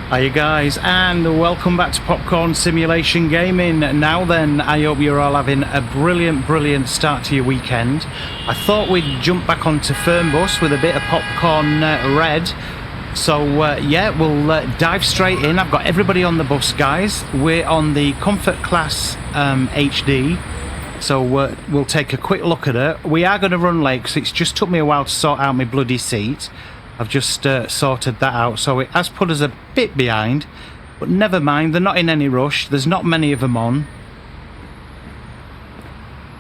Hiya guys, and welcome back to Popcorn Simulation Gaming. Now then, I hope you're all having a brilliant start to your weekend. I thought we'd jump back onto Fernbus with a bit of Popcorn Red. So yeah, we'll dive straight in. I've got everybody on the bus, guys. We're on the Comfort Class HD. So we'll take a quick look at it. We are going to run late because it's just took me a while to sort out my bloody seat. I've just sorted that out, so it has put us a bit behind, but never mind, they're not in any rush. There's not many of them on.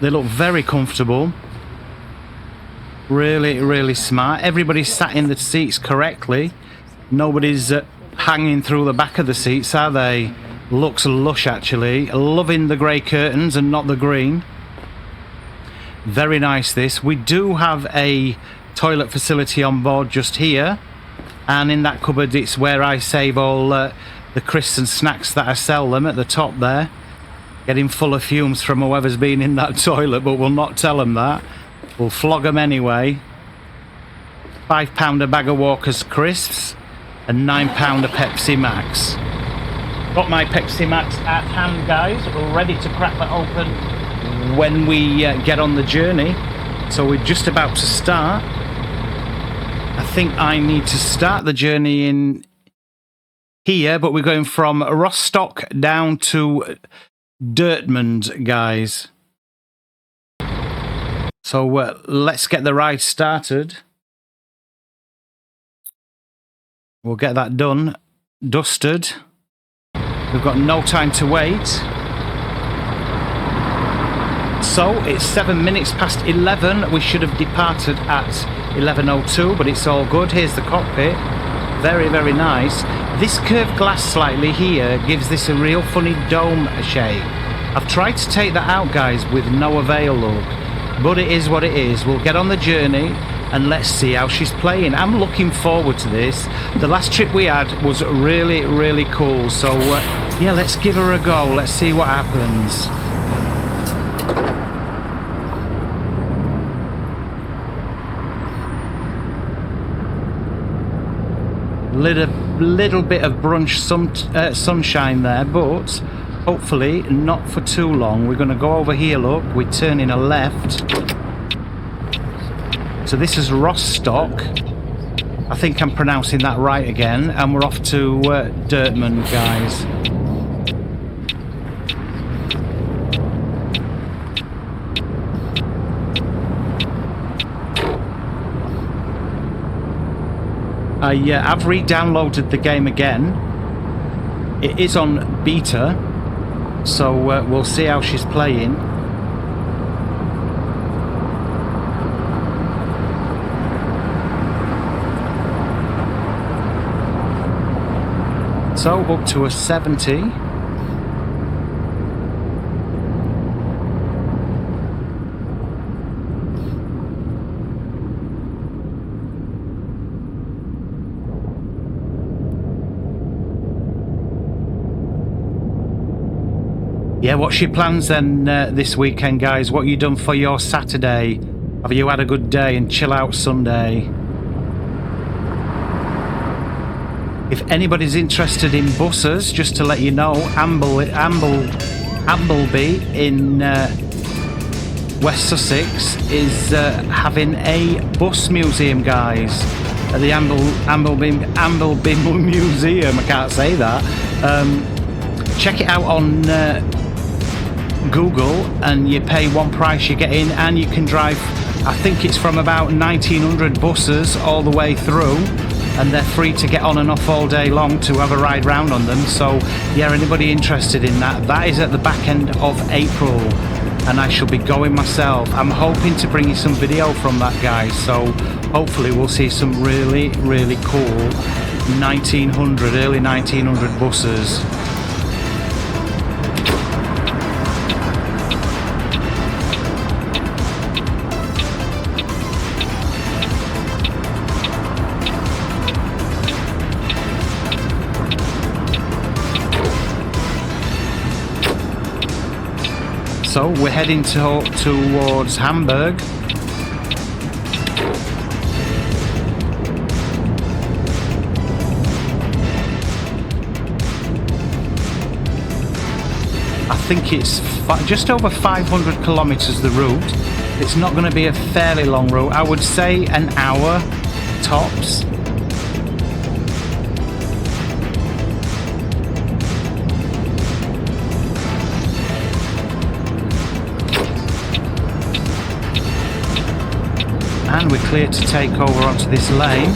They look very comfortable. Really smart. Everybody's sat in the seats correctly. Nobody's hanging through the back of the seats, are they? Looks lush, actually. Loving the grey curtains and not the green. Very nice, this. We do have a toilet facility on board just here, and in that cupboard it's where I save all the crisps and snacks that I sell them at the top there. Getting full of fumes from whoever's been in that toilet, but we'll not tell them that. We'll flog them anyway. £5 a bag of Walker's crisps and £9 a Pepsi Max. Got my Pepsi Max at hand, guys. We're ready to crack that open when we get on the journey. So we're just about to start. I think I need to start the journey in here, but we're going from Rostock down to Dortmund, guys. So let's get the ride started. We'll get that done, dusted. We've got no time to wait. So it's 7 minutes past 11. We should have departed at 11:02, but it's all good. Here's the cockpit. Very nice. This curved glass slightly here gives this a real funny dome shape. I've tried to take that out, guys, with no avail, look. But it is what it is. We'll get on the journey and let's see how she's playing. I'm looking forward to this. The last trip we had was really cool. So yeah, let's give her a go. Let's see what happens. Little bit of brunch sunshine there, but hopefully not for too long. We're going to go over here, look. We're turning a left. So this is Rostock. I think I'm pronouncing that right again. And we're off to Dortmund, guys. I've re-downloaded the game again. It is on beta, so we'll see how she's playing. So up to a 70. Yeah, what's your plans then this weekend, guys? What you done for your Saturday? Have you had a good day and chill out Sunday? If anybody's interested in buses, just to let you know, Ambleby in West Sussex is having a bus museum, guys. At the Ambleby Museum, I can't say that. Check it out on Google, and you pay one price, you get in, and you can drive, I think it's from about 1900 buses all the way through, and they're free to get on and off all day long to have a ride round on them. So yeah, anybody interested in that is at the back end of April, and I shall be going myself. I'm hoping to bring you some video from that, guys, so hopefully we'll see some really cool early 1900 buses. So we're heading towards Hamburg. think it's just over 500 kilometres the route. It's not going to be a fairly long route. I would say an hour tops. And we're clear to take over onto this lane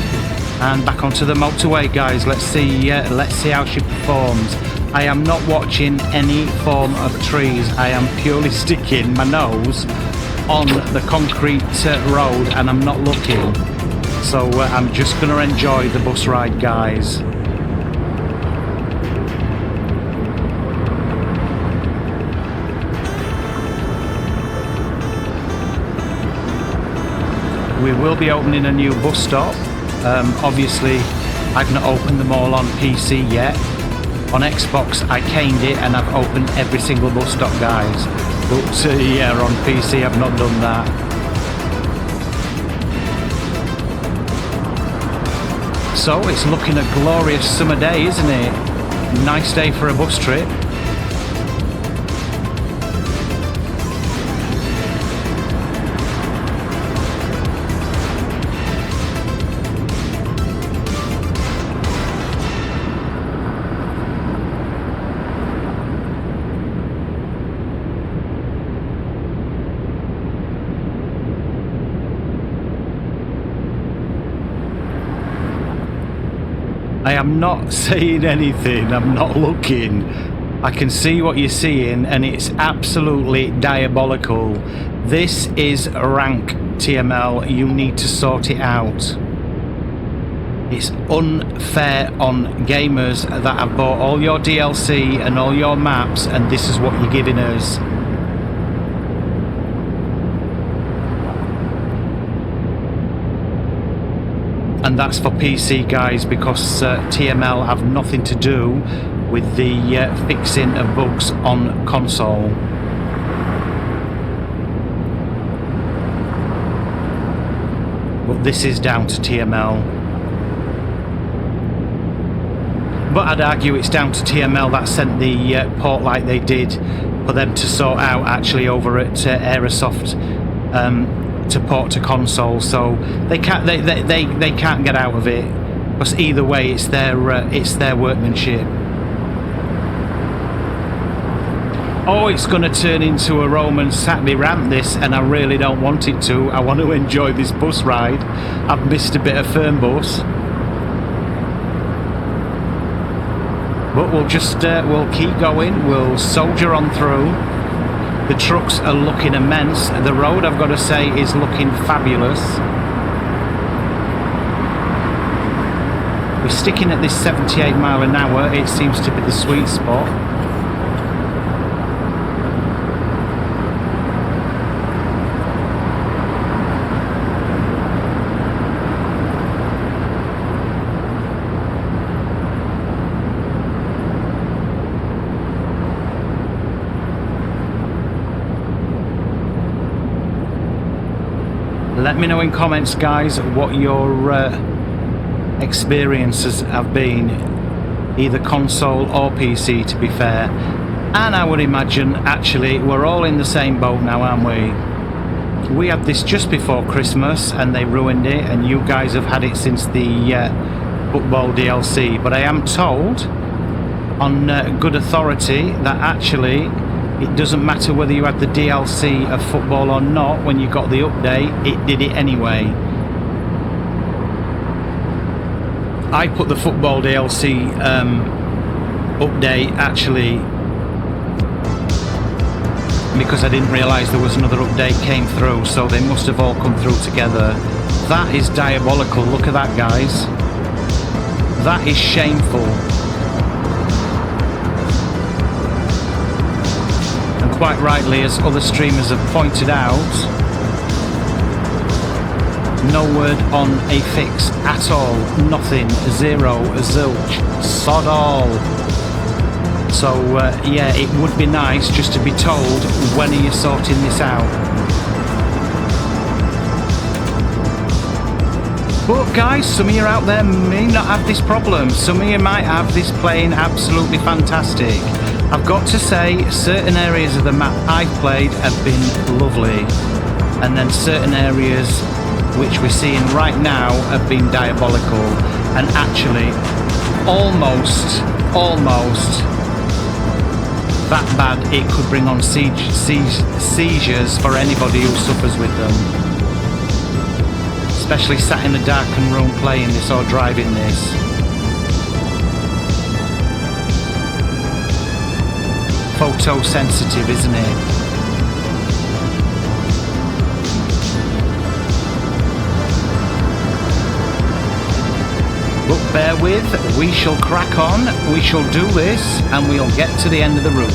and back onto the motorway, guys. Let's see how she performs. I am not watching any form of trees. I am purely sticking my nose on the concrete road and I'm not looking. So I'm just going to enjoy the bus ride, guys. We will be opening a new bus stop. Obviously, I've not opened them all on PC yet. On Xbox, I caned it and I've opened every single bus stop, guys. But yeah, on PC, I've not done that. So it's looking a glorious summer day, isn't it? Nice day for a bus trip. I am not saying anything, I'm not looking. I can see what you're seeing and it's absolutely diabolical. This is rank, TML, you need to sort it out. It's unfair on gamers that have bought all your DLC and all your maps and this is what you're giving us. And that's for PC, guys, because TML have nothing to do with the fixing of bugs on console. But this is down to TML. But I'd argue it's down to TML that sent the port like they did for them to sort out actually over at Aerosoft. To port to console, so they can't get out of it. Because either way, it's their workmanship. Oh, it's going to turn into a Roman Saturday rant, this, and I really don't want it to. I want to enjoy this bus ride. I've missed a bit of Fernbus, but we'll keep going. We'll soldier on through. The trucks are looking immense. The road, I've got to say, is looking fabulous. We're sticking at this 78 mile an hour. It seems to be the sweet spot. Let me know in comments, guys, what your experiences have been, either console or PC, to be fair. And I would imagine, actually, we're all in the same boat now, aren't we? We had this just before Christmas and they ruined it, and you guys have had it since the football DLC. But I am told, on good authority, that actually it doesn't matter whether you had the DLC of football or not. When you got the update, it did it anyway. I put the football DLC update actually because I didn't realise there was another update came through, so they must have all come through together. That is diabolical. Look at that, guys. That is shameful. Quite rightly, as other streamers have pointed out, no word on a fix at all. Nothing. Zero. Zilch. Sod all. So yeah, it would be nice just to be told, when are you sorting this out? But guys, some of you out there may not have this problem. Some of you might have this playing absolutely fantastic. I've got to say, certain areas of the map I've played have been lovely, and then certain areas which we're seeing right now have been diabolical, and actually almost that bad it could bring on seizures for anybody who suffers with them, especially sat in a darkened room playing this or driving this. Photosensitive, isn't it? But bear with, we shall crack on, we shall do this, and we'll get to the end of the route.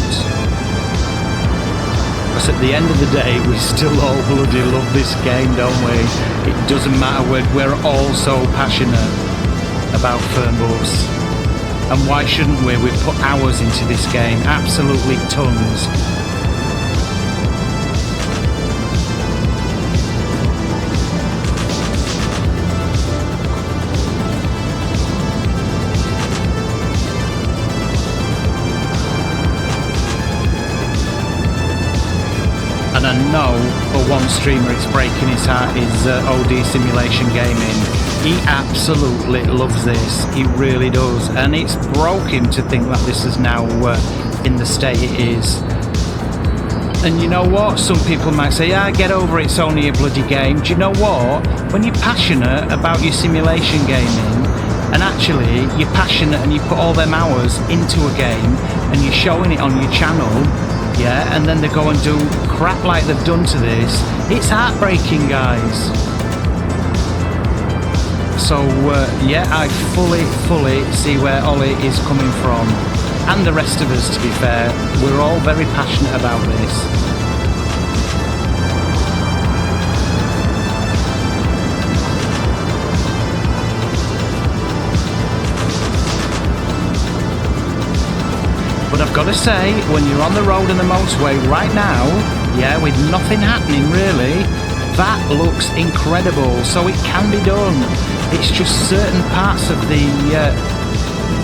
Because at the end of the day, we still all bloody love this game, don't we? It doesn't matter, we're all so passionate about Fernbus. And why shouldn't we? We've put hours into this game, absolutely tons. And I know for one streamer it's breaking his heart is OD Simulation Gaming. He absolutely loves this, he really does, and it's broke him to think that this is now in the state it is. And you know what, some people might say, yeah, get over it, it's only a bloody game. Do you know what, when you're passionate about your simulation gaming, and actually you're passionate and you put all them hours into a game and you're showing it on your channel, yeah, and then they go and do crap like they've done to this, it's heartbreaking, guys. So yeah, I fully see where Ollie is coming from, and the rest of us, to be fair. We're all very passionate about this. But I've got to say, when you're on the road and the motorway right now, yeah, with nothing happening really, that looks incredible. So it can be done. It's just certain parts of the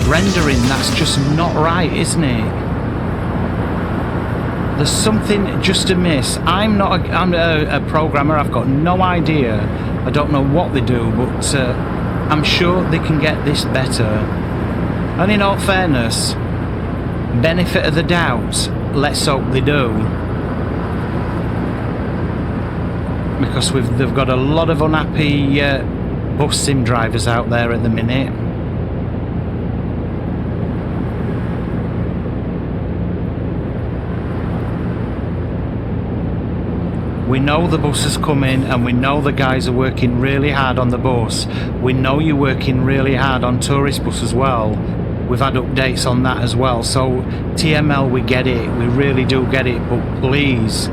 rendering that's just not right, isn't it? There's something just amiss. I'm a programmer. I've got no idea. I don't know what they do, but I'm sure they can get this better. And in all fairness, benefit of the doubt, let's hope they do. Because they've got a lot of unhappy bus sim drivers out there at the minute. We know the bus is coming, and we know the guys are working really hard on the bus. We know you're working really hard on tourist bus as well. We've had updates on that as well. So TML, we get it, we really do get it, but please,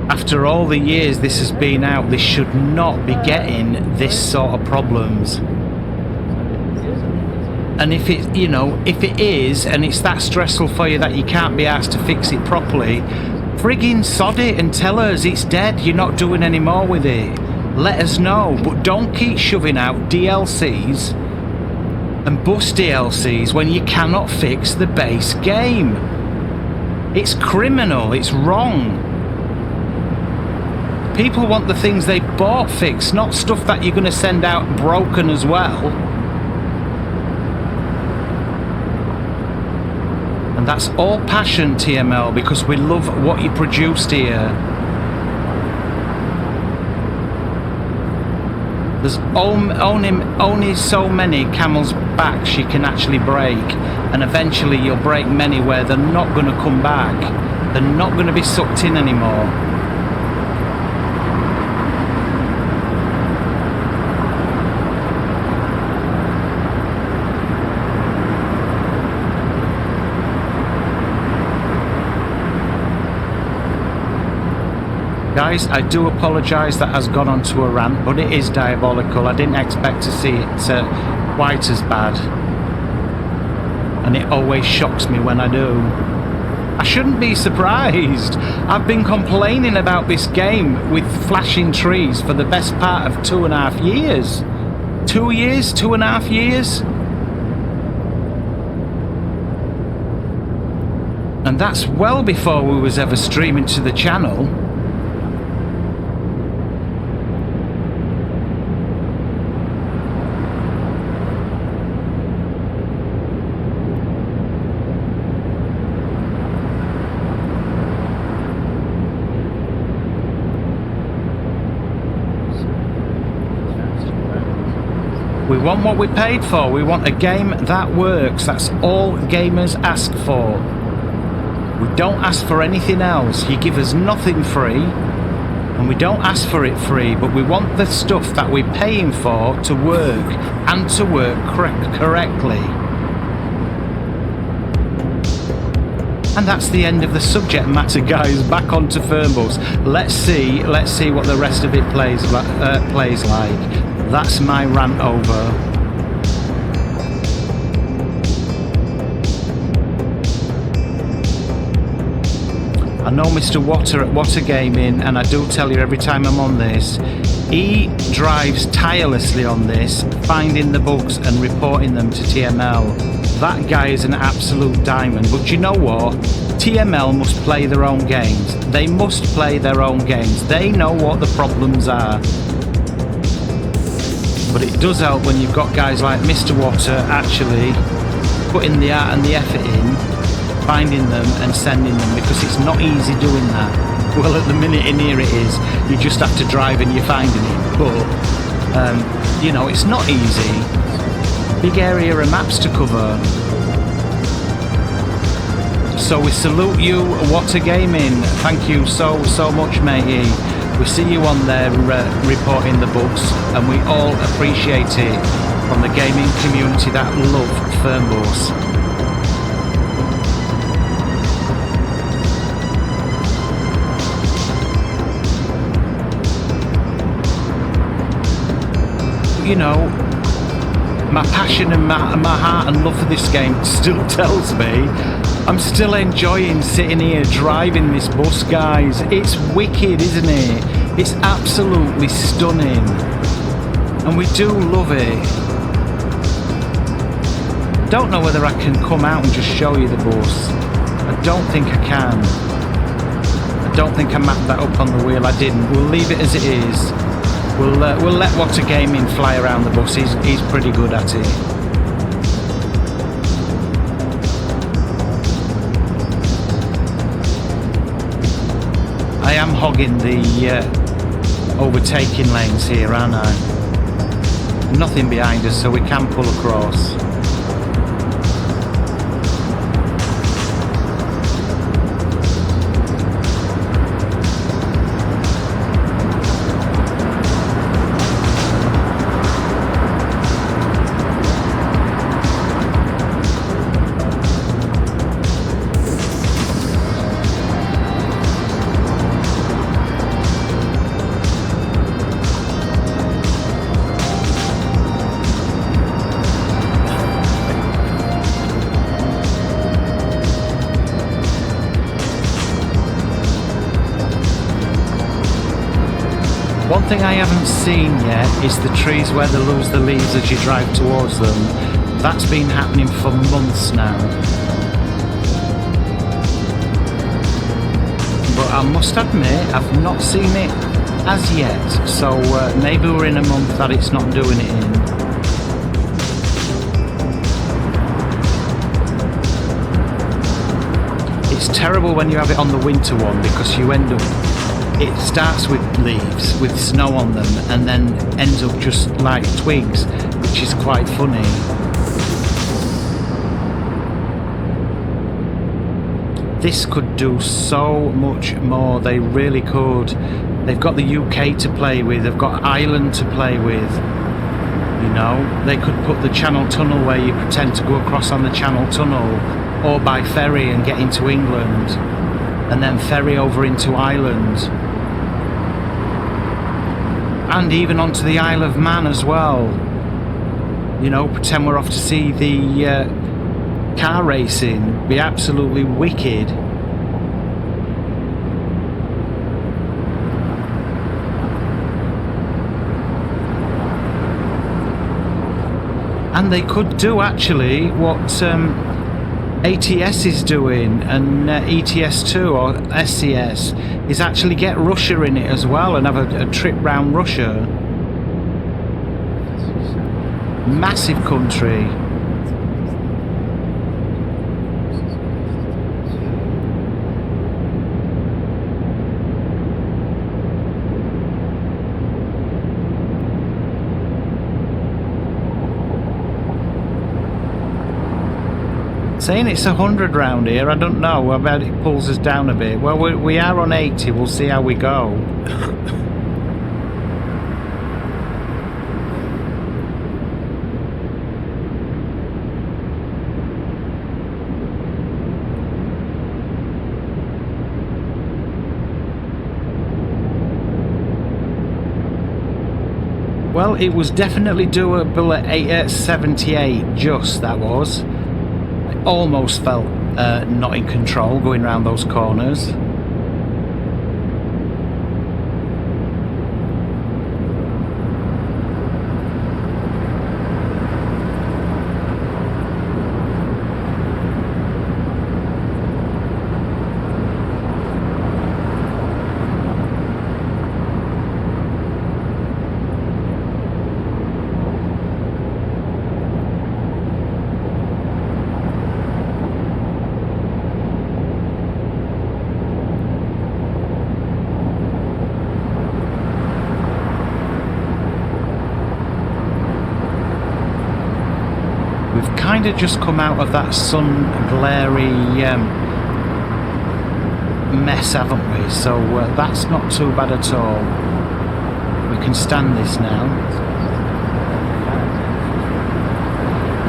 after all the years this has been out, this should not be getting this sort of problems. And if it, you know, if it is, and it's that stressful for you that you can't be asked to fix it properly, friggin' sod it and tell us it's dead, you're not doing any more with it. Let us know, but don't keep shoving out DLCs and bus DLCs when you cannot fix the base game. It's criminal, it's wrong. People want the things they bought fixed, not stuff that you're going to send out broken as well. And that's all passion, TML, because we love what you produced here. There's only so many camel's backs you can actually break, and eventually you'll break many where they're not going to come back. They're not going to be sucked in anymore. Guys, I do apologise that has gone on to a rant, but it is diabolical. I didn't expect to see it quite as bad. And it always shocks me when I do. I shouldn't be surprised. I've been complaining about this game with flashing trees for the best part of 2.5 years. 2 years? 2.5 years? And that's well before we was ever streaming to the channel. We want what we paid for. We want a game that works. That's all gamers ask for. We don't ask for anything else. You give us nothing free, and we don't ask for it free, but we want the stuff that we're paying for to work, and to work correctly. And that's the end of the subject matter, guys. Back onto Fernbus. Let's see what the rest of it plays like. That's my rant over. I know Mr. Water at Water Gaming, and I do tell you every time I'm on this, he drives tirelessly on this, finding the bugs and reporting them to TML. That guy is an absolute diamond. But you know what? TML must play their own games. They must play their own games. They know what the problems are. But it does help when you've got guys like Mr. Water actually putting the art and the effort in, finding them and sending them, because it's not easy doing that. Well, at the minute in here it is. You just have to drive and you're finding it. But, you know, it's not easy. Big area of maps to cover. So we salute you, Water Gaming. Thank you so much, matey. We see you on there reporting the bugs, and we all appreciate it from the gaming community that love Fernbus. You know, my passion and my heart and love for this game still tells me I'm still enjoying sitting here driving this bus, guys. It's wicked, isn't it? It's absolutely stunning. And we do love it. Don't know whether I can come out and just show you the bus. I don't think I can. I don't think I mapped that up on the wheel. I didn't. We'll leave it as it is. We'll let Water Gaming fly around the bus. He's pretty good at it. I am hogging the overtaking lanes here, aren't I? Nothing behind us, so we can pull across. One thing I haven't seen yet is the trees where they lose the leaves as you drive towards them. That's been happening for months now. But I must admit, I've not seen it as yet. So maybe we're in a month that it's not doing it in. It's terrible when you have it on the winter one, because you end up, it starts with leaves with snow on them and then ends up just like twigs, which is quite funny. This could do so much more. They really could. They've got the UK to play with, they've got Ireland to play with. You know, they could put the Channel Tunnel where you pretend to go across on the Channel Tunnel, or by ferry and get into England, and then ferry over into Ireland. And even onto the Isle of Man as well. You know, pretend we're off to see the car racing. Be absolutely wicked. And they could do actually what ATS is doing, and ETS2 or SCS is actually get Russia in it as well and have a trip round Russia. Massive country. Saying it's 100 round here, I don't know. I bet it pulls us down a bit. Well, we are on 80. We'll see how we go. Well, it was definitely doable at 78, just that was. Almost felt not in control going around those corners. We've kind of just come out of that sun glary mess, haven't we? So that's not too bad at all. We can stand this now.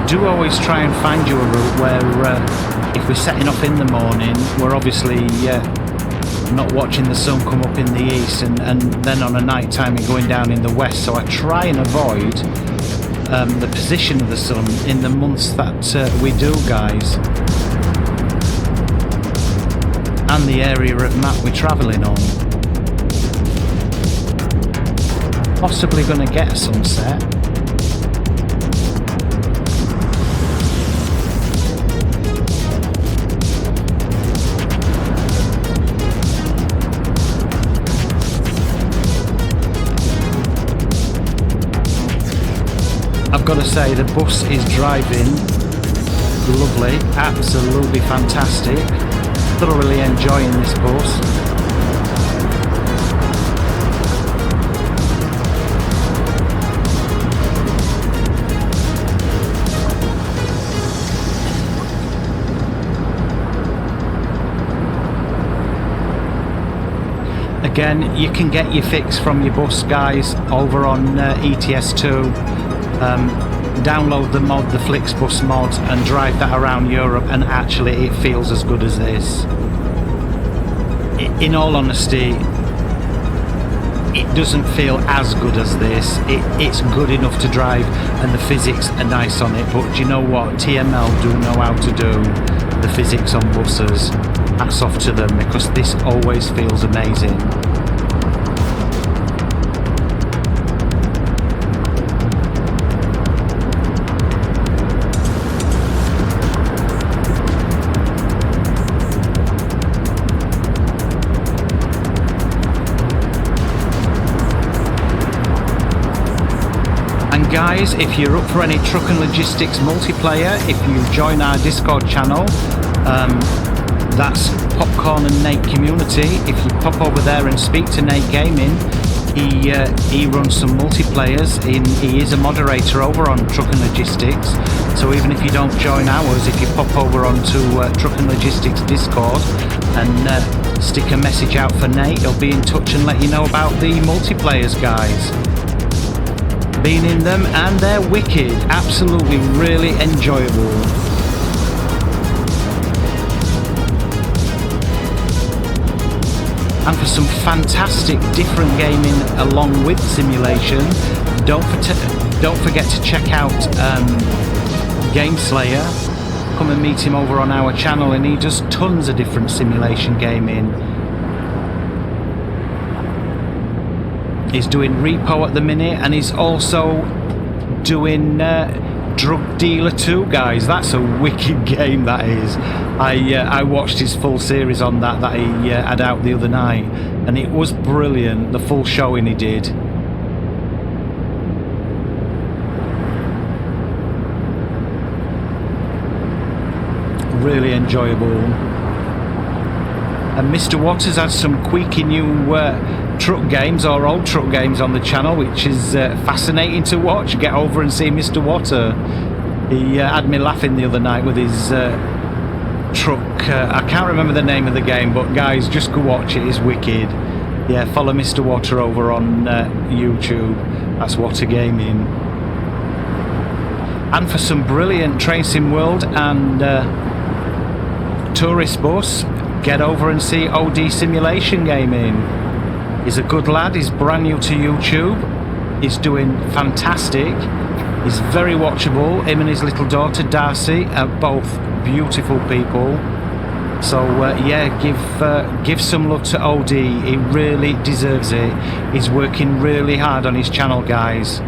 Do always try and find you a route where if we're setting off in the morning, we're obviously not watching the sun come up in the east and then on a night time and going down in the west. So I try and avoid the position of the sun in the months that we do, guys, and the area of map we're travelling on. Possibly going to get a sunset. I've got to say, the bus is driving lovely, absolutely fantastic. Thoroughly enjoying this bus. Again, you can get your fix from your bus, guys, over on ETS2. Download the mod, the Flixbus mod, and drive that around Europe, and actually it feels as good as this. In all honesty, it doesn't feel as good as this. It's good enough to drive and the physics are nice on it, but do you know what? TML do know how to do the physics on buses. Hats off to them, because this always feels amazing. Guys, if you're up for any truck and logistics multiplayer, if you join our Discord channel, that's Popcorn and Nate Community. If you pop over there and speak to Nate Gaming, he runs some multiplayers. He is a moderator over on Truck and Logistics. So even if you don't join ours, if you pop over onto Truck and Logistics Discord and stick a message out for Nate, he'll be in touch and let you know about the multiplayers, guys. Been in them and they're wicked, absolutely really enjoyable. And for some fantastic different gaming along with simulation, don't forget to check out Gameslayer. Come and meet him over on our channel, and he does tons of different simulation gaming. He's doing repo at the minute, and he's also doing Drug Dealer 2, guys. That's a wicked game, that is. I watched his full series on that he had out the other night, and it was brilliant, the full showing he did. Really enjoyable. And Mr. Waters has some quirky new truck games, or old truck games, on the channel, which is fascinating to watch. Get over and see Mr. Water. He had me laughing the other night with his truck. I can't remember the name of the game, but guys, just go watch it. It's wicked. Yeah, follow Mr. Water over on YouTube. That's Water Gaming. And for some brilliant Train Sim World and Tourist Bus, get over and see OD Simulation Gaming. He's a good lad. He's brand new to YouTube. He's doing fantastic. He's very watchable. Him and his little daughter Darcy are both beautiful people. So yeah, give some love to OD. He really deserves it. He's working really hard on his channel, guys,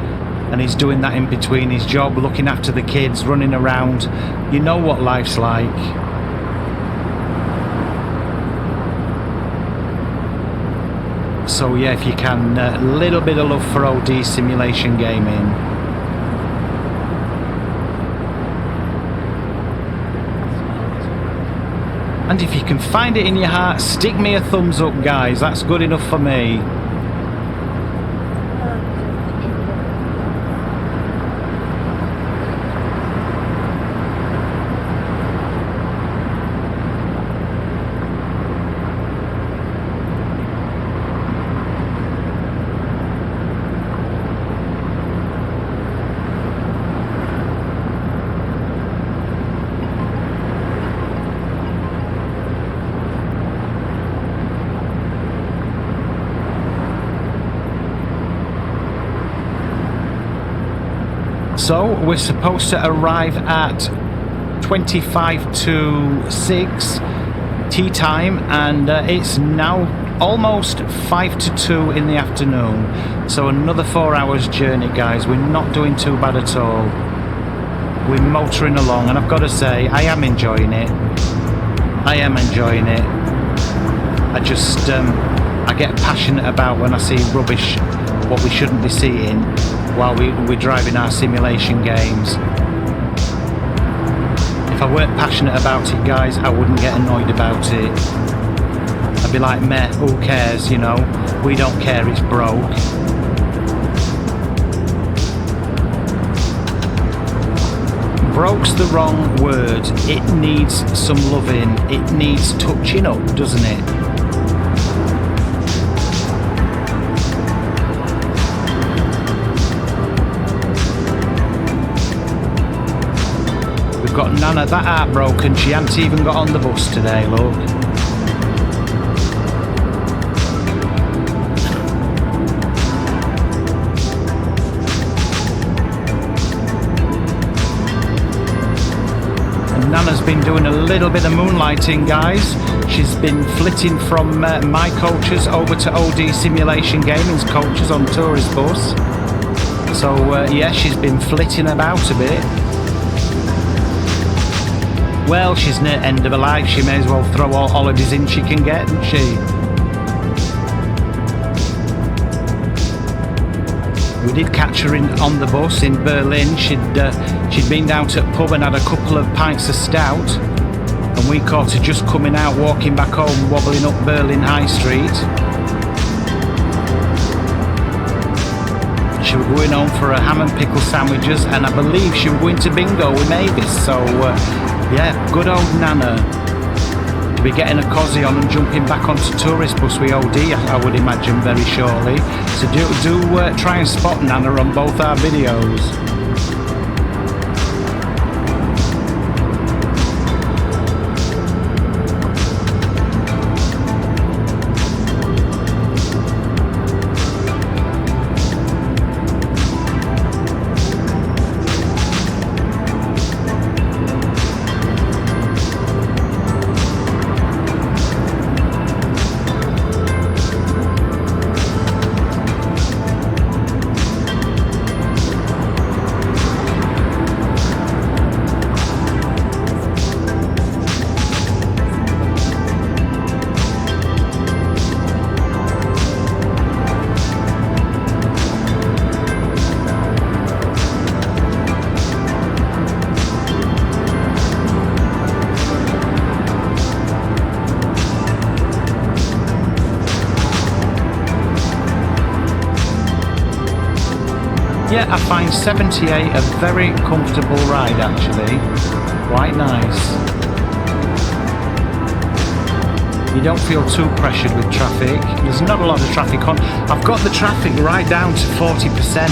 and he's doing that in between his job, looking after the kids, running around. You know what life's like. So yeah, if you can, a little bit of love for OD Simulation Gaming. And if you can find it in your heart, stick me a thumbs up, guys. That's good enough for me. So we're supposed to arrive at 25 to 6 tea time, and it's now almost 5 to 2 in the afternoon. So another 4 hours journey, guys. We're not doing too bad at all. We're motoring along, and I've got to say, I am enjoying it. I am enjoying it. I just I get passionate about when I see rubbish, what we shouldn't be seeing, while we're driving our simulation games. If I weren't passionate about it, guys, I wouldn't get annoyed about it. I'd be like, meh, who cares, you know? We don't care, it's broke. Broke's the wrong word. It needs some loving. It needs touching up, doesn't it? We've got Nana that heartbroken, she hadn't even got on the bus today, look. And Nana's been doing a little bit of moonlighting, guys. She's been flitting from my coaches over to OD Simulation Gaming's coaches on Tourist Bus. So yeah, she's been flitting about a bit. Well, she's near end of her life. She may as well throw all holidays in she can get, doesn't she? We did catch her on the bus in Berlin. She'd been down to a pub and had a couple of pints of stout, and we caught her just coming out, walking back home, wobbling up Berlin High Street. She was going home for her ham and pickle sandwiches, and I believe she was going to bingo with Mavis. So yeah, good old Nana. To be getting a cosy on and jumping back onto Tourist Bus with OD, I would imagine, very shortly. So do try and spot Nana on both our videos. I find 78 a very comfortable ride actually. Quite nice. You don't feel too pressured with traffic. There's not a lot of traffic on. I've got the traffic right down to 40%.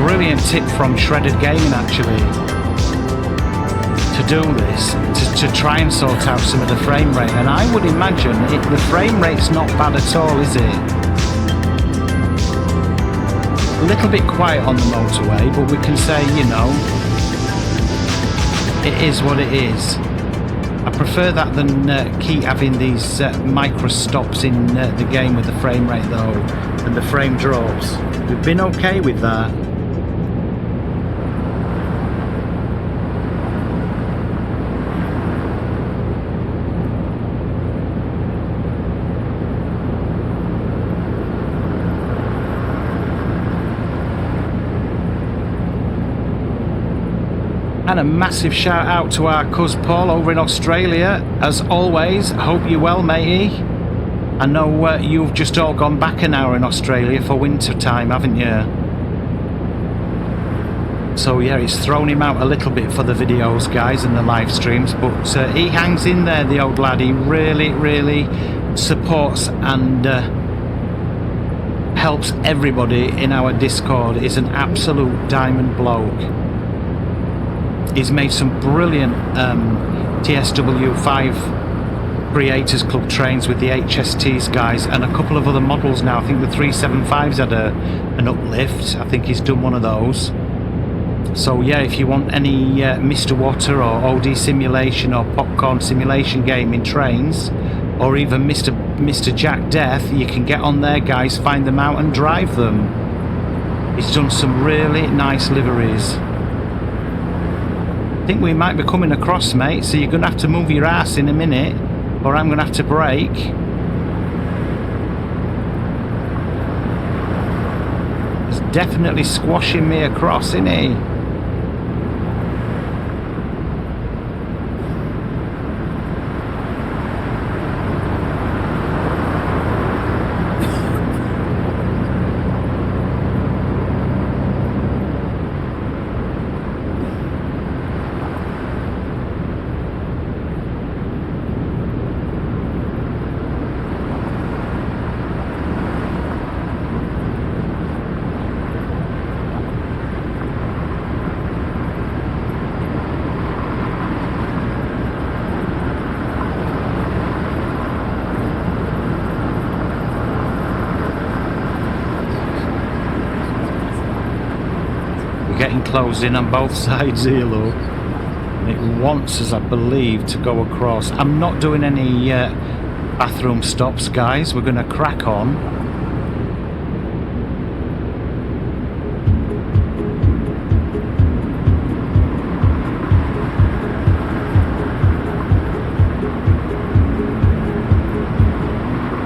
Brilliant tip from Shredded Gaming actually to do this, to try and sort out some of the frame rate. And I would imagine the frame rate's not bad at all, is it? A little bit quiet on the motorway, but we can say, you know, it is what it is. I prefer that than keep having these micro stops in the game with the frame rate though, and the frame drops. We've been okay with that. And a massive shout out to our cuz Paul over in Australia. As always, hope you're well, matey. I know you've just all gone back an hour in Australia for winter time, haven't you? So yeah, it's thrown him out a little bit for the videos, guys, and the live streams. But he hangs in there, the old lad. He really supports and helps everybody in our Discord. He's an absolute diamond bloke. He's made some brilliant TSW5 Creators Club trains with the HSTs guys, and a couple of other models now. I think the 375's had an uplift. I think he's done one of those. So yeah, if you want any Mr. Water or OD simulation or popcorn simulation game in trains, or even Mr. Jack Death, you can get on there, guys, find them out and drive them. He's done some really nice liveries. I think we might be coming across, mate, so you're going to have to move your ass in a minute, or I'm going to have to brake. He's definitely squashing me across, isn't he? Getting closed in on both sides here, look. It wants us, I believe, to go across. I'm not doing any bathroom stops, guys. We're going to crack on.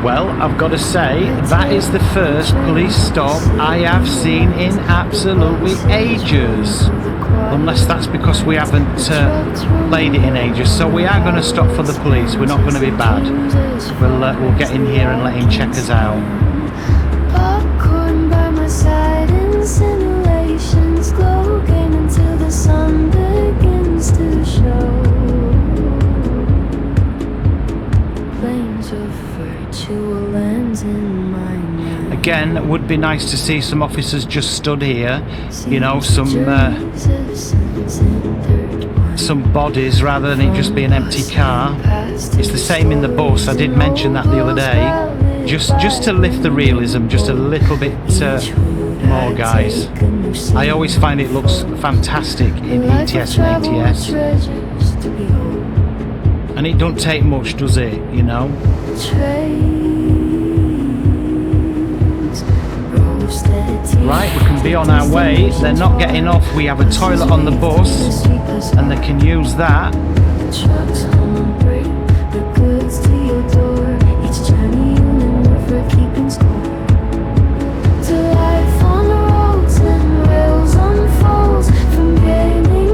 Well, I've got to say, that is the first police stop I have seen in absolutely ages. Unless that's because we haven't played it in ages. So we are going to stop for the police. We're not going to be bad. We'll get in here and let him check us out. Popcorn by my side, insinuations glow until the sun begins to show. Flames of virtual ends in my mind. Again, it would be nice to see some officers just stood here, you know, some bodies rather than it just be an empty car. It's the same in the bus. I did mention that the other day, just to lift the realism just a little bit more, guys. I always find it looks fantastic in ETS and ATS, and it don't take much, does it, you know? Right, we can be on our way. They're not getting off. We have a toilet on the bus and they can use that.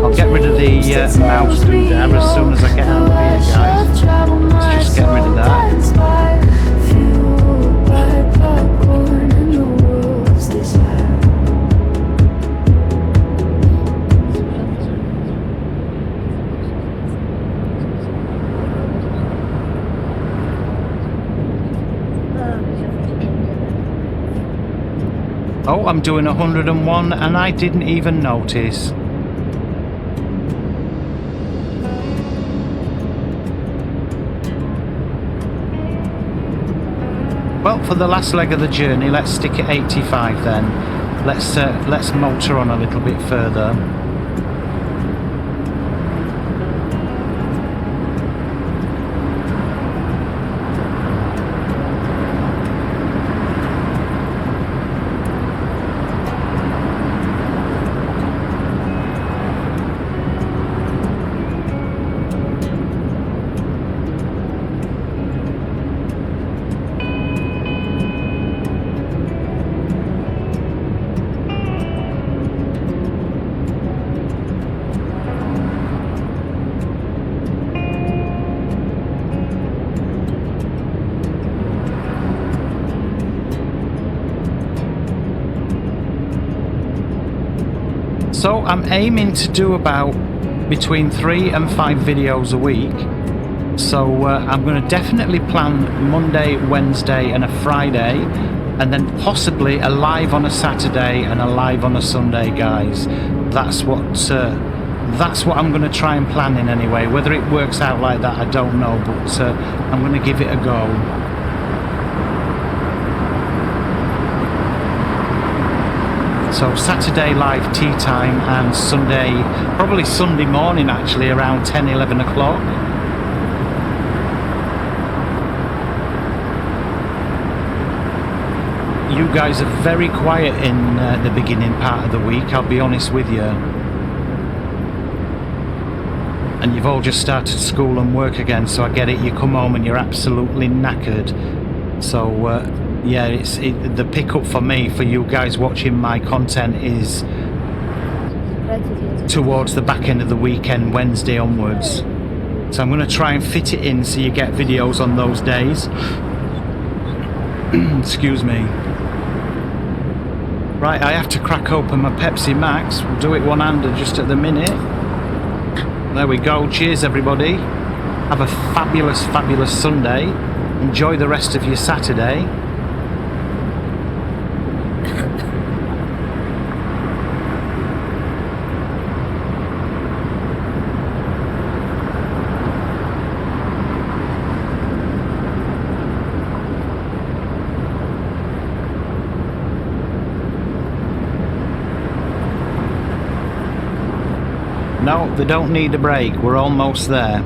I'll get rid of the mouse through there as soon as I get out of here, guys. Let's just get rid of that. Oh, I'm doing 101 and I didn't even notice. Well, for the last leg of the journey, let's stick at 85 then. Let's motor on a little bit further. So I'm aiming to do about between 3 and 5 videos a week. So I'm going to definitely plan Monday, Wednesday and a Friday, and then possibly a live on a Saturday and a live on a Sunday, guys. That's what I'm going to try and plan in anyway. Whether it works out like that, I don't know, but I'm going to give it a go. So Saturday live tea time and Sunday, probably Sunday morning actually, around 10, 11 o'clock. You guys are very quiet in the beginning part of the week, I'll be honest with you. And you've all just started school and work again, so I get it, you come home and you're absolutely knackered. So yeah, the pickup for me, for you guys watching my content, is towards the back end of the weekend, Wednesday onwards. So I'm going to try and fit it in so you get videos on those days. Excuse me. Right, I have to crack open my Pepsi Max. We'll do it one-handed just at the minute. There we go. Cheers, everybody. Have a fabulous, fabulous Sunday. Enjoy the rest of your Saturday. No, they don't need a break. We're almost there.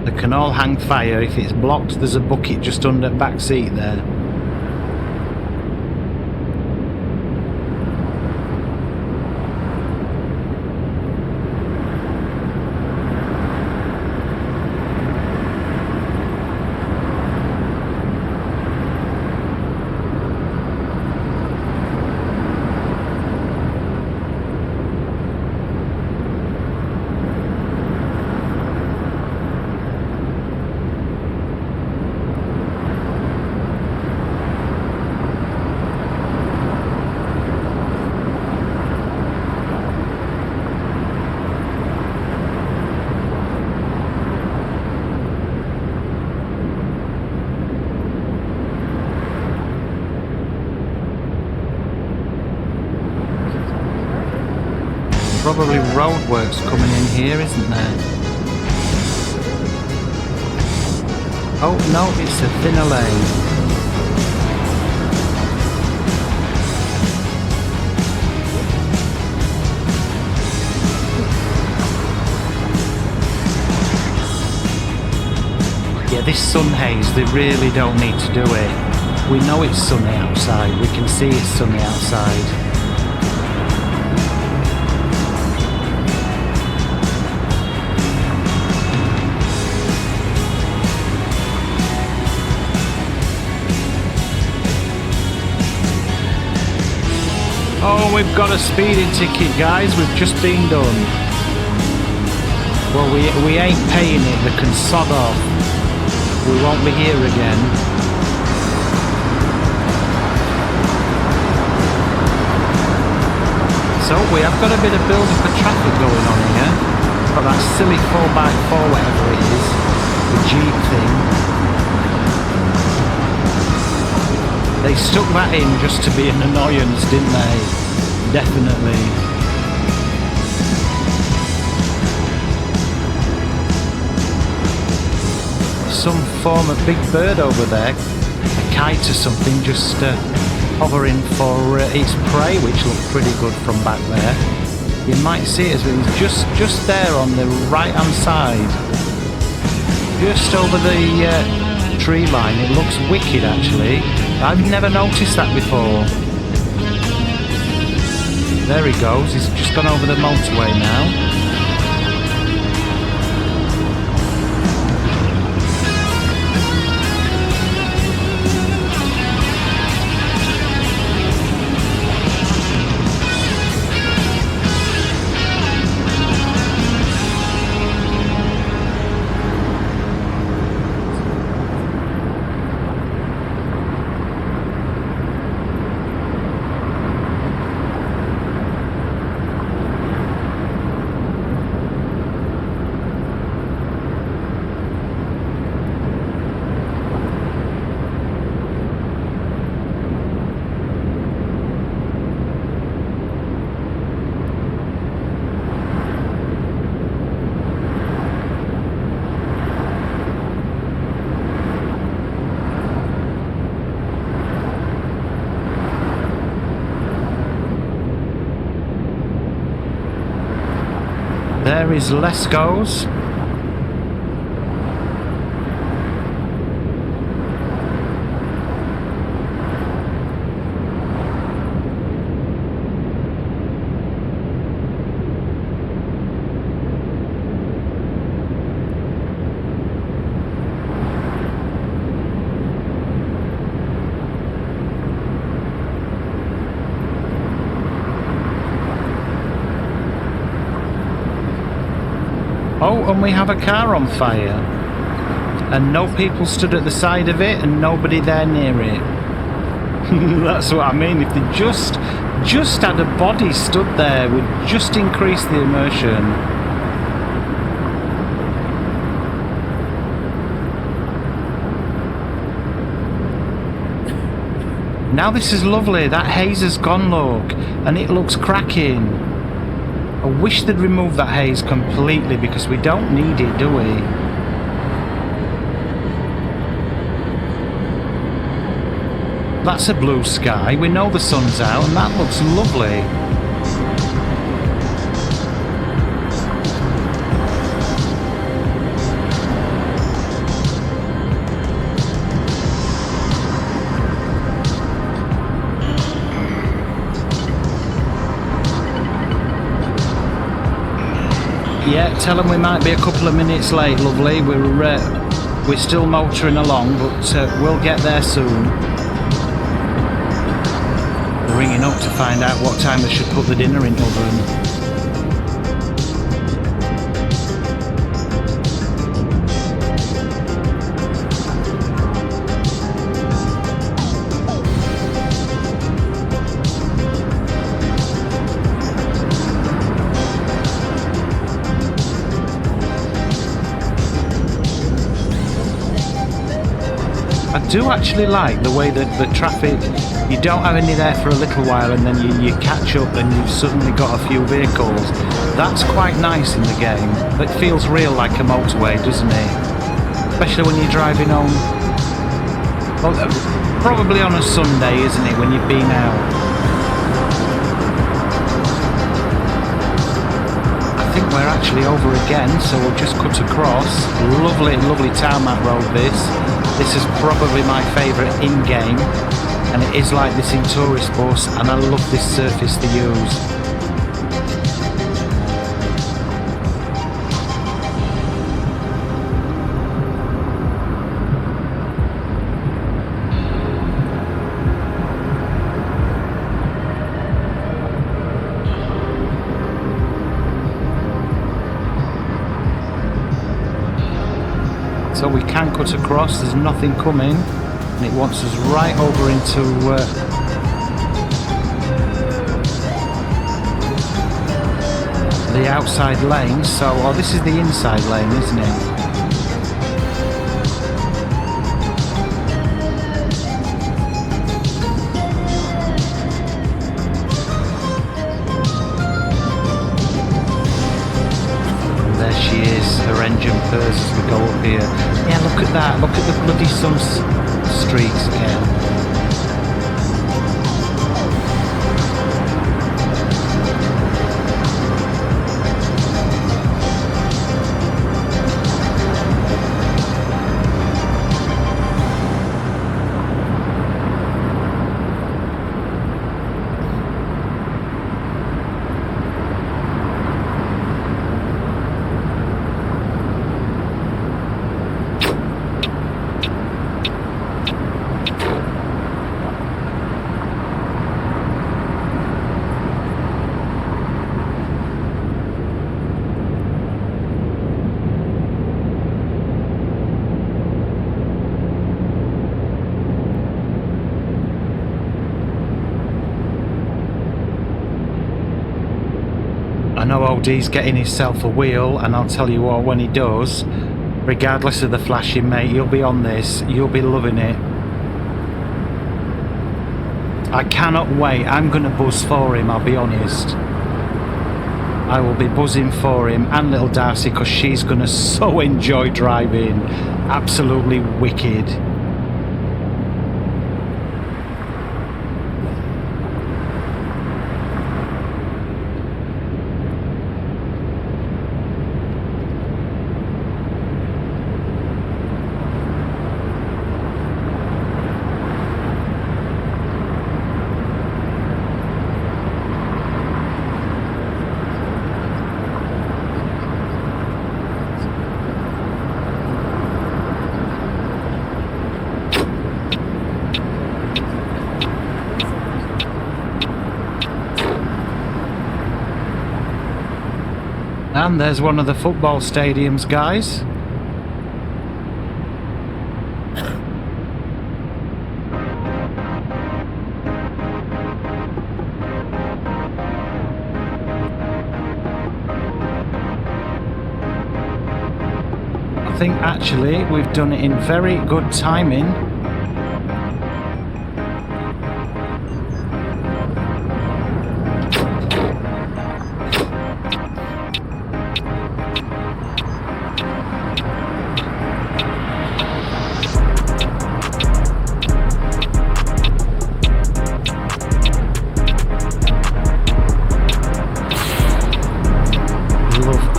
They can all hang fire. If it's blocked, there's a bucket just under the back seat there. Probably roadworks coming in here, isn't there? Oh no, it's a thinner lane. Yeah, this sun haze, they really don't need to do it. We know it's sunny outside, we can see it's sunny outside. Oh, we've got a speeding ticket, guys. We've just been done. Well, we ain't paying it. They can sod off. We won't be here again. So we have got a bit of build up of traffic going on here. Got that silly 4x4, whatever it is, the Jeep thing. They stuck that in just to be an annoyance, didn't they? Definitely. Some form of big bird over there, a kite or something, just hovering for its prey, which looked pretty good from back there. You might see it as it's just there on the right hand side, just over the tree line. It looks wicked actually. I've never noticed that before. There he goes, he's just gone over the motorway now. There is Lesko's. Oh, and we have a car on fire. And no people stood at the side of it and nobody there near it. That's what I mean. If they just had a body stood there, would just increase the immersion. Now this is lovely. That haze has gone, look, and it looks cracking. I wish they'd remove that haze completely because we don't need it, do we? That's a blue sky. We know the sun's out and that looks lovely. Yeah, tell them we might be a couple of minutes late, lovely. We're still motoring along, but we'll get there soon. They're ringing up to find out what time they should put the dinner in oven. I do actually like the way that the traffic, you don't have any there for a little while and then you catch up and you've suddenly got a few vehicles. That's quite nice in the game. It feels real like a motorway, doesn't it? Especially when you're driving home. Well, probably on a Sunday, isn't it, when you've been out? I think we're actually over again, so we'll just cut across. Lovely, lovely tarmac road this. This is probably my favourite in-game, and it is like this in Tourist Bus, and I love this surface to use. So we can cut across, there's nothing coming, and it wants us right over into the outside lane. So, oh, this is the inside lane, isn't it? notice her engine purrs as we go up here. Yeah, look at that. Look at the bloody sun streaks again. I know OD's getting himself a wheel, and I'll tell you what, when he does, regardless of the flashing, mate, you'll be on this, you'll be loving it. I cannot wait. I'm going to buzz for him, I'll be honest. I will be buzzing for him and little Darcy, because she's going to so enjoy driving. Absolutely wicked. And there's one of the football stadiums, guys. I think actually we've done it in very good timing.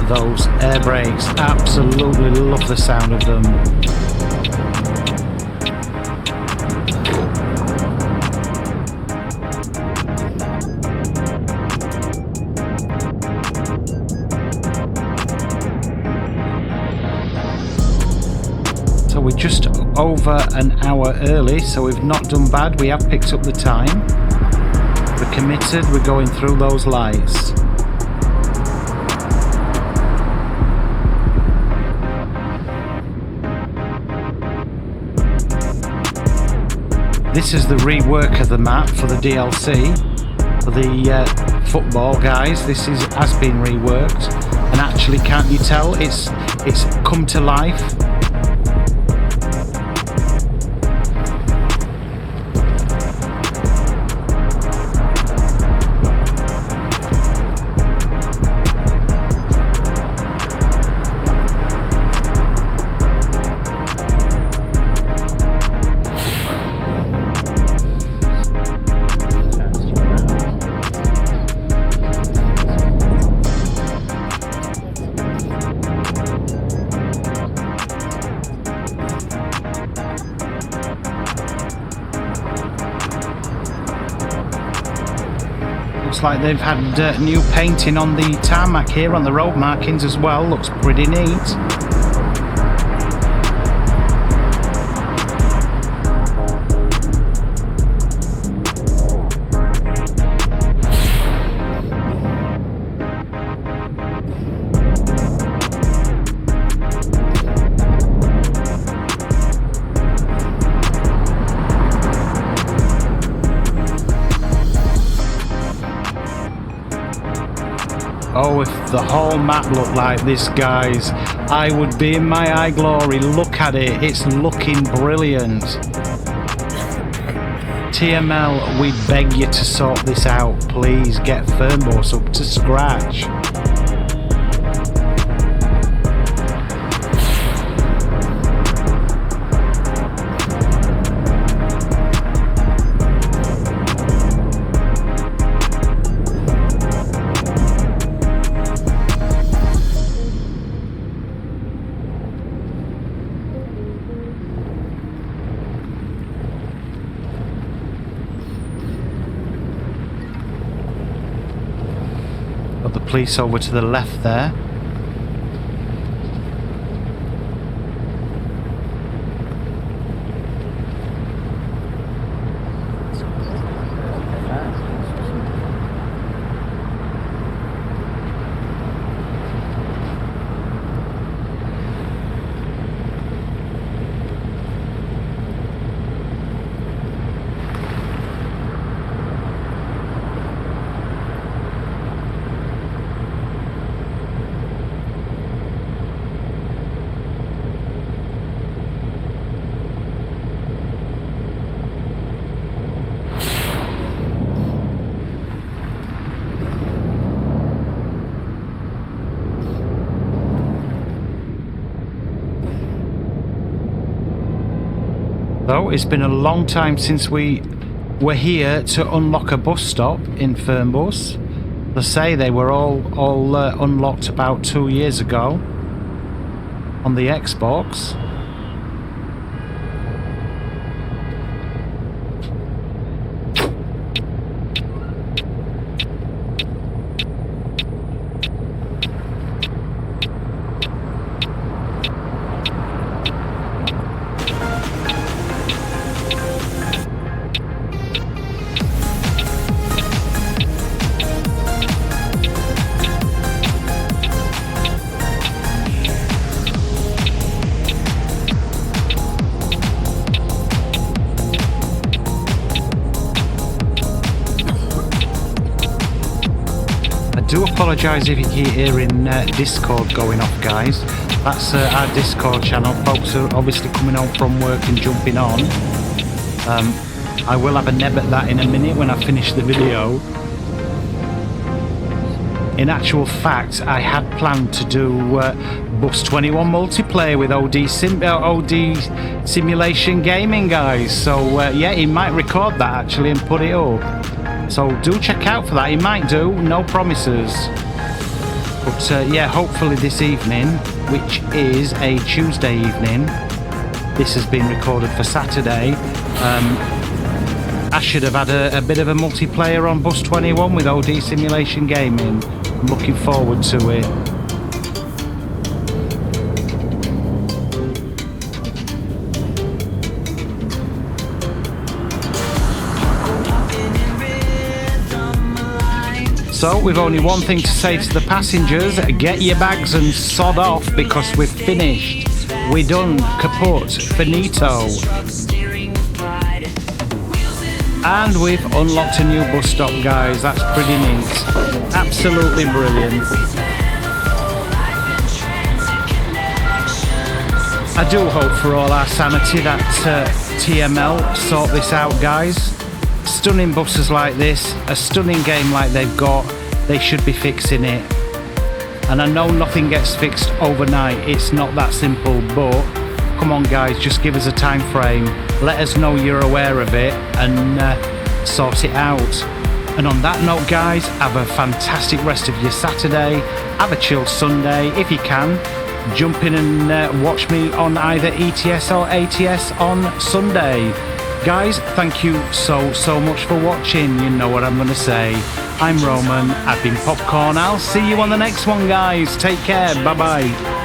Those air brakes, absolutely love the sound of them. So we're just over an hour early, so we've not done bad. We have picked up the time. We're committed, we're going through those lights. This is the rework of the map for the DLC, for the football guys. This has been reworked, and actually, can't you tell, it's come to life. Looks like they've had new painting on the tarmac here, on the road markings as well. Looks pretty neat. Oh, if the whole map looked like this, guys, I would be in my eye glory. Look at it, it's looking brilliant. TML, we beg you to sort this out. Please get Fernbus up to scratch. police over to the left there. Though it's been a long time since we were here to unlock a bus stop in Fernbus. They say they were all unlocked about 2 years ago on the Xbox. I do apologise if you keep hearing Discord going off, guys. That's our Discord channel. Folks are obviously coming home from work and jumping on. I will have a neb at that in a minute when I finish the video. In actual fact, I had planned to do Bus 21 multiplayer with OD Simulation Gaming, guys. So yeah, he might record that actually and put it up. So do check out for that. He might do, no promises. But yeah, hopefully this evening, which is a Tuesday evening, this has been recorded for Saturday. I should have had a bit of a multiplayer on Bus 21 with OD Simulation Gaming. I'm looking forward to it. So we've only one thing to say to the passengers: get your bags and sod off, because we're finished. We're done. Kaput. Finito. And we've unlocked a new bus stop, guys. That's pretty neat. Absolutely brilliant. I do hope for all our sanity that TML sort this out, guys. Stunning buses like this, a stunning game like they've got, they should be fixing it. And I know nothing gets fixed overnight, it's not that simple, but come on guys, just give us a time frame. Let us know you're aware of it and sort it out. And on that note, guys, have a fantastic rest of your Saturday. Have a chill Sunday if you can. Jump in and watch me on either ETS or ATS on Sunday. Guys, thank you so much for watching. You know what I'm going to say. I'm Roman. I've been Popcorn. I'll see you on the next one, guys. Take care. Bye-bye.